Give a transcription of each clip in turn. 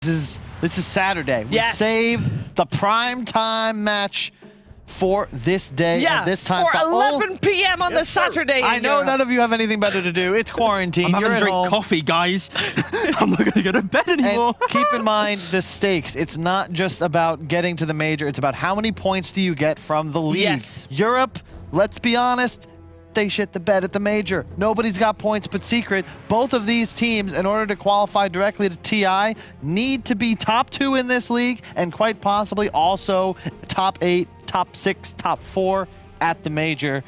This is Saturday. We Yes. save the prime time match for this day Yeah, and this time. for 11 p.m. on the Saturday. I in know Europe. none of you have anything better to do. It's quarantine. I'm You're having at to drink home. coffee, guys. I'm not going to go to bed anymore. And keep in mind the stakes. It's not just about getting to the major. It's about how many points do you get from the league. Yes. Europe, let's be honest, they shit the bed at the major. Nobody's got points but Secret. Both of these teams, in order to qualify directly to TI, need to be top 2 in this league and quite possibly also top 8, top 6, top 4 at the major.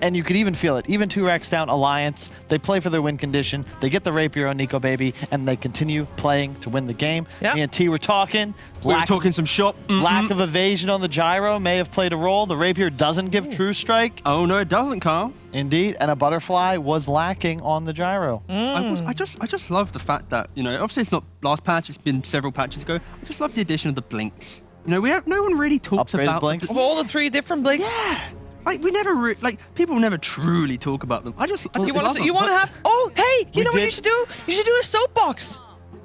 And you could even feel it. Even 2 racks down Alliance, they play for their win condition. They get the Rapier on Nico Baby, and they continue playing to win the game. Yep. Me and T were talking. We were talking some shop. Lack of evasion on the gyro may have played a role. The Rapier doesn't give True Strike. Oh, no, it doesn't, Carl. Indeed, and a Butterfly was lacking on the gyro. I just love the fact that, you know, obviously it's not last patch, it's been several patches ago. I just love the addition of the blinks. You know, no one really talks Upgraded about blinks? Of all the 3 different blinks. Yeah. Like, we never, people never truly talk about them. I just You love want them. to have? Oh, hey! You know what you did- should do? You should do a soapbox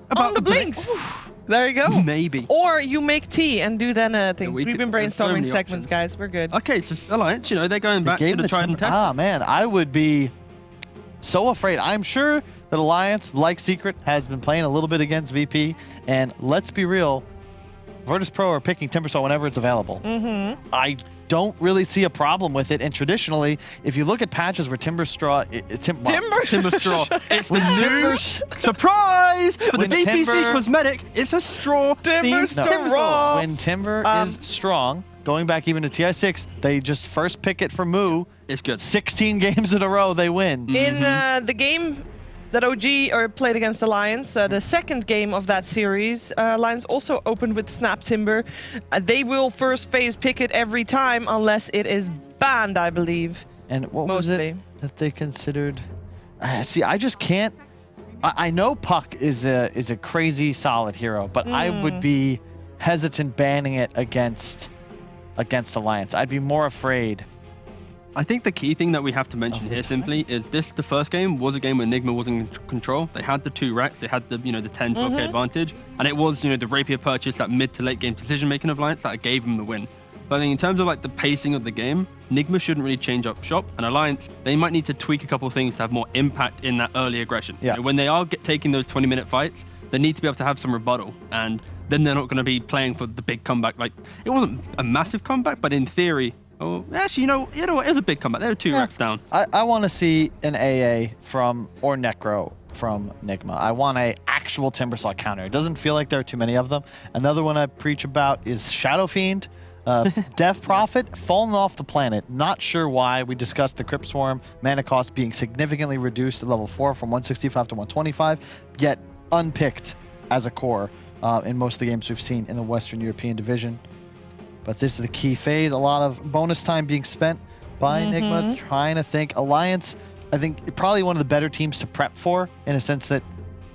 About on the blinks. There you go. Maybe. Or you make tea and do then a thing. we We've been there's so brainstorming many segments, options. guys. We're good. Okay, so Alliance, you know, they're going back to Gave the the tried and temper- tested. Ah, man, I would be so afraid. I'm sure that Alliance, like Secret, has been playing a little bit against VP. And let's be real, Virtus Pro are picking Timbersaw whenever it's available. I don't really see a problem with it. And traditionally, if you look at patches where Timber Straw... Timber straw. It's the When new Timbers- surprise for the When DPC Timber- cosmetic. It's a straw. Timber themed straw. Timber straw. When Timber is strong, going back even to TI6, they just first pick it for Moo. It's good. 16 games in a row, they win. In the game that OG played against Alliance, the second game of that series, Alliance also opened with Snap Timber. They will first phase pick it every time unless it is banned, I believe. And what was Mostly. it that they considered? See, I just can't. I know Puck is a crazy solid hero, but I would be hesitant banning it against Alliance. I'd be more afraid. I think the key thing that we have to mention here simply is the first game was a game where NIGMA was in control. They had the 2 racks, they had the, you know, the 10, 12k advantage, and it was, you know, the Rapier purchase, that mid to late game decision making of Alliance that gave them the win. But I think in terms of like the pacing of the game, NIGMA shouldn't really change up shop, and Alliance, they might need to tweak a couple of things to have more impact in that early aggression. Yeah. You know, when they are taking those 20-minute fights, they need to be able to have some rebuttal, and then they're not going to be playing for the big comeback. Like, it wasn't a massive comeback, but in theory, oh, actually, you know what? It was a big comeback. There were 2 racks down. I want to see an AA or Necro from NIGMA. I want a actual Timbersaw counter. It doesn't feel like there are too many of them. Another one I preach about is Shadow Fiend. Death Prophet, fallen off the planet. Not sure why. We discussed the Crypt Swarm mana cost being significantly reduced at level 4 from 165 to 125, yet unpicked as a core in most of the games we've seen in the Western European division. But this is the key phase. A lot of bonus time being spent by NIGMA trying to think. Alliance, I think, probably one of the better teams to prep for in a sense that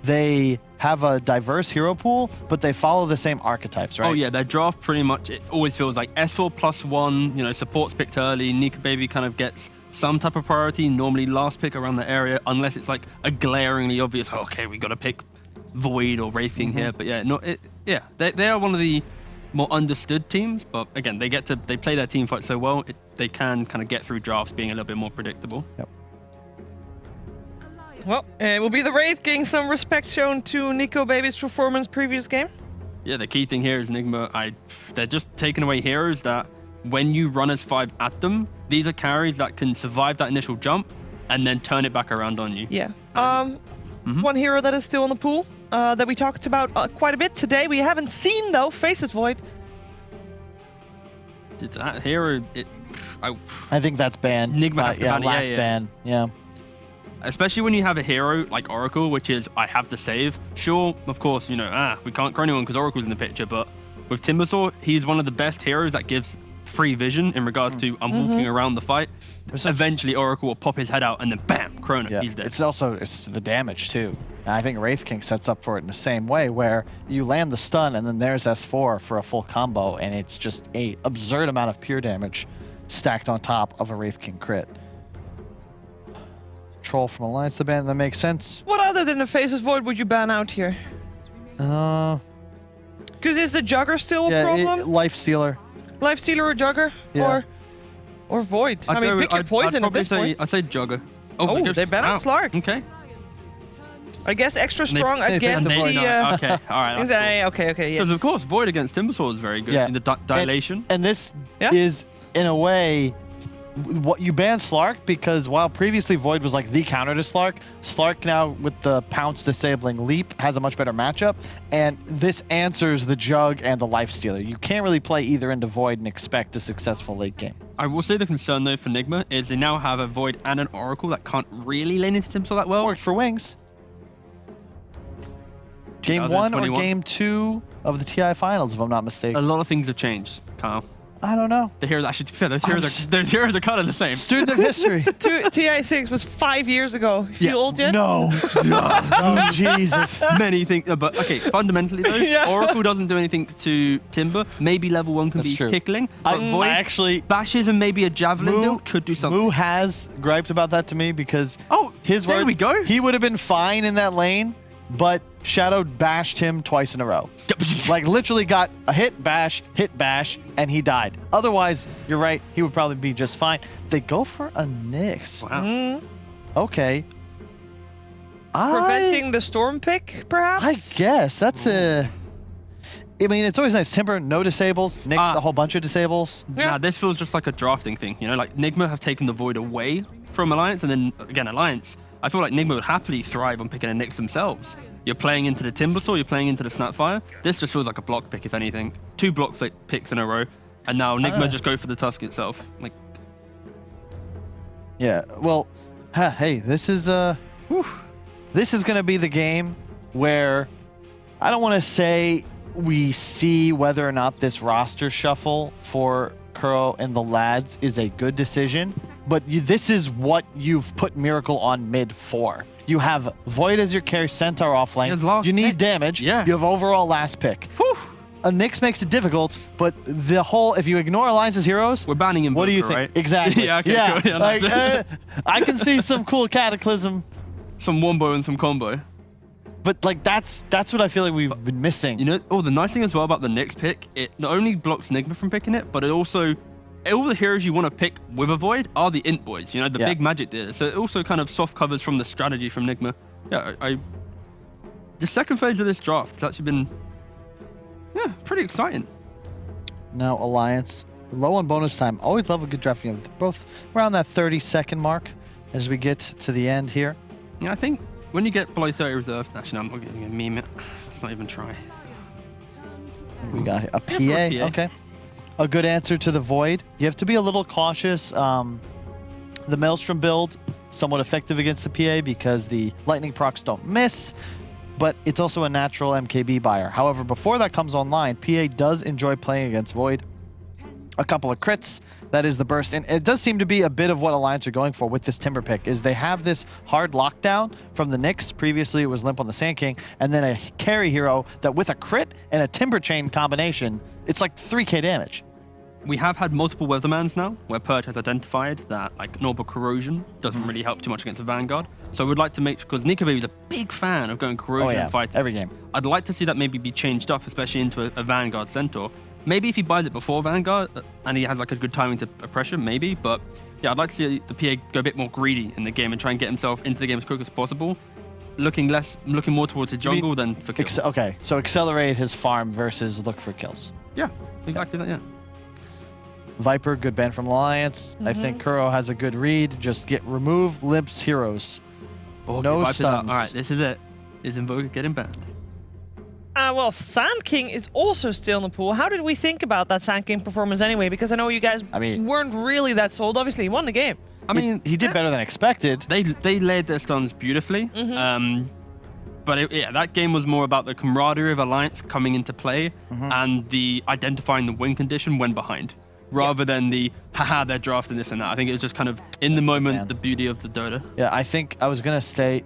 they have a diverse hero pool, but they follow the same archetypes, right? Oh yeah, their draft pretty much, it always feels like S4 +1, you know, support's picked early, Nico Baby kind of gets some type of priority, normally last pick around the area, unless it's like a glaringly obvious, oh, okay, we got to pick Void or Wraith King here. But yeah, they are one of the more understood teams, but again, they play their team fight so well, they can kind of get through drafts being a little bit more predictable. Yep. Well, it will be the Wraith King. Some respect shown to Nico Baby's performance previous game. Yeah, the key thing here is NIGMA, they're just taking away heroes that when you run as 5 at them, these are carries that can survive that initial jump and then turn it back around on you. Yeah. One hero that is still in the pool that we talked about quite a bit today. We haven't seen, though, Faceless Void. That hero, I think that's banned. NIGMA has to ban it, yeah, last yeah. ban. Yeah. especially when you have a hero like Oracle, which is, I have to save. Sure, of course, you know, we can't crow anyone because Oracle's in the picture, but with Timbersaw, he's one of the best heroes that gives free vision in regards to I'm walking around the fight. Eventually, Oracle will pop his head out and then bam, Chrono, he's dead. It's the damage too. And I think Wraith King sets up for it in the same way, where you land the stun and then there's S4 for a full combo, and it's just a absurd amount of pure damage stacked on top of a Wraith King crit. Troll from Alliance to ban, that makes sense. What other than the Faceless Void would you ban out here? Because is the Jugger still a problem? Life Stealer. Life Stealer or Jugger? Yeah. Or Void? I mean, pick your poison at this point. I'd say Jugger. Oh, they banned Slark. Okay. I guess extra strong They against banned the... the Void. Okay, all right. That's cool. Okay, yes. Because of course, Void against Timbersaw is very good. Yeah. In the dilation. And this Yeah. is, in a way, what you ban Slark because while previously Void was like the counter to Slark, Slark now with the Pounce disabling Leap has a much better matchup, and this answers the Jug and the Life Stealer. You can't really play either into Void and expect a successful late game. I will say the concern though for NIGMA is they now have a Void and an Oracle that can't really lane into Timbersaw that well. Worked for Wings. Game 1 or 2021. Game 2 of the TI Finals, if I'm not A mistaken. lot of things have changed, Kyle. I don't know. The heroes actually, to be fair, those heroes are kind of the same. Student of history. TI6 was 5 years ago. You feel old yet? No. Oh, Jesus. Many things, but okay, fundamentally though, Yeah. Oracle doesn't do anything to Timber. Maybe level 1 can That's be true. tickling, but Void I actually... bashes and maybe a javelin Moo- build could do something. Moo has griped about that to me because Oh, his there words, we go. He would have been fine in that lane, but Shadow bashed him twice in a row. Like literally got a hit bash, and he died. Otherwise, you're right, he would probably be just fine. They go for a Nyx. Wow. Okay. Preventing the storm pick, perhaps? I guess that's a... I mean, it's always nice. Timber, no disables. Nyx, a whole bunch of disables. Yeah. Nah, this feels just like a drafting thing. You know, like NIGMA have taken the Void away from Alliance, and then again, Alliance. I feel like NIGMA would happily thrive on picking a Nyx themselves. You're playing into the Timbersaw, you're playing into the Snapfire. This just feels like a block pick, if anything. 2 block picks in a row, and now NIGMA just go for the Tusk itself. Like, Yeah, well, hey, this is gonna be the game where I don't want to say we see whether or not this roster shuffle for Kuro and the lads is a good decision, but this is what you've put Miracle on mid for. You have Void as your carry, Centaur off lane. His last You need pick. damage. Yeah. You have overall last pick. whew, A Nyx makes it difficult, but the whole, if you ignore Alliance's heroes, we're banning him. what do you think? Right? Exactly. Yeah, okay, cool. Yeah, like, nice. I can see some cool Cataclysm, Some wombo and some combo. but like that's what I feel like we've been missing. You know, the nice thing as well about the Nyx pick, it not only blocks NIGMA from picking it, but it also, all the heroes you want to pick with a Void are the int boys, you know, the Yeah. big magic dealers. So it also kind of soft covers from the strategy from NIGMA. Yeah, the second phase of this draft has actually been, yeah, pretty exciting. Now Alliance, low on bonus time. Always love a good draft. They're both around that 30-second mark as we get to the end here. Yeah, I think when you get below 30 reserved, actually, no, I'm not going to meme it. Let's not even try. We got a PA. Yeah, PA. Okay. A good answer to the Void. You have to be a little cautious. The Maelstrom build, somewhat effective against the PA because the lightning procs don't miss, but it's also a natural MKB buyer. However, before that comes online, PA does enjoy playing against Void. A couple of crits, that is the burst. And it does seem to be a bit of what Alliance are going for with this Timber pick, is they have this hard lockdown from the Nyx. Previously, it was Limp on the Sand King, and then a carry hero that with a crit and a Timber Chain combination, it's like 3k damage. We have had multiple Weathermans now, where Purge has identified that like Normal Corrosion doesn't really help too much against a Vanguard. So we'd like to make, because Nika Baby's a big fan of going Corrosion Oh yeah, and fighting. every game. I'd like to see that maybe be changed up, especially into a Vanguard Centaur. Maybe if he buys it before Vanguard and he has like a good timing to pressure, maybe. But yeah, I'd like to see the PA go a bit more greedy in the game and try and get himself into the game as quick as possible. Looking more towards the jungle than for kills. Okay, so accelerate his farm versus look for kills. Yeah, exactly that, yeah. Viper, good ban from Alliance. I think Kuro has a good read. Just remove Limp's heroes. Oh, No if I put that- stuns. All right, this is it. Is Invoker getting banned? Well, Sand King is also still in the pool. How did we think about that Sand King performance anyway? Because I know you guys weren't really that sold. Obviously, he won the game. I mean, He did better than expected. They laid their stuns beautifully. But yeah, that game was more about the camaraderie of Alliance coming into play and the identifying the win condition when behind, rather than the haha they're drafting this and that. I think it was just kind of in the moment man. the beauty of the Dota. Yeah, I think I was going to say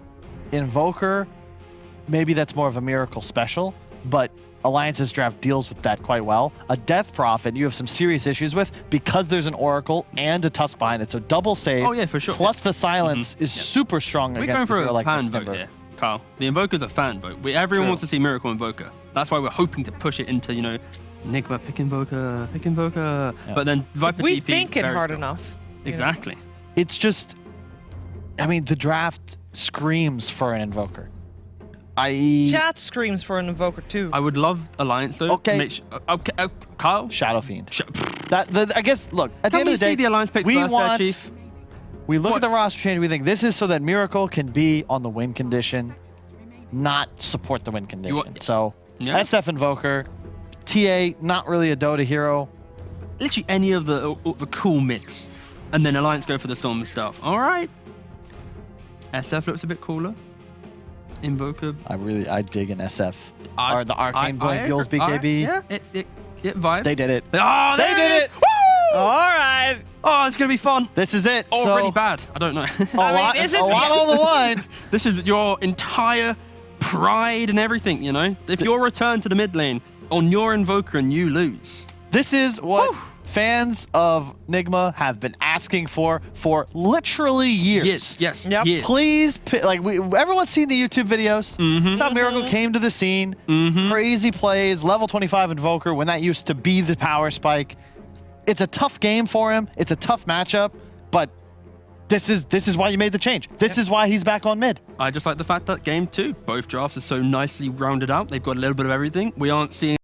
Invoker, maybe that's more of a miracle special, but Alliance's draft deals with that quite well. A Death Prophet you have some serious issues with because there's an Oracle and a Tusk behind it. So double save. Oh yeah, for sure. Plus the silence is super strong We're against going for a hero a like fan Timber. vote here, Kyle. The Invoker's a fan vote. Everyone True. wants to see Miracle Invoker. That's why we're hoping to push it into, you know, NIGMA, pick Invoker. Yeah. But then Viper We DP, think it very hard strong. enough. you know. Exactly. It's just, I mean, the draft screams for an Invoker. Chat screams for an Invoker too. I would love Alliance though. Okay. Kyle? Shadow Fiend. I guess, look, at the Can end we of the day, see the Alliance pick we first there, want, Chief? we look What? at the roster change, we think this is so that Miracle can be on the win condition, not support the win condition. So, Yeah. SF Invoker, TA, not really a Dota hero. Literally any of the cool mids. And then Alliance go for the Storm stuff. All right. SF looks a bit cooler. Invoker. I dig an SF. I- Or the Arcane Blade Gills agree. BKB. Yeah, it vibes. They did it. Oh, They there did it is. Woo! All right. Oh, it's going to be fun. This is it. Or so, really bad. I don't know. A lot, this a is- lot on the line. This is your entire pride and everything, you know? If you're returned to the mid lane on your Invoker and you lose. This is what fans of NIGMA have been asking for literally years. Yes. Yep. Years. Please, everyone's seen the YouTube videos. That's how Miracle came to the scene. Crazy plays, level 25 Invoker when that used to be the power spike. It's a tough game for him. It's a tough matchup, but this is why you made the change. This is why he's back on mid. I just like the fact that game 2, both drafts are so nicely rounded out. They've got a little bit of everything. We aren't seeing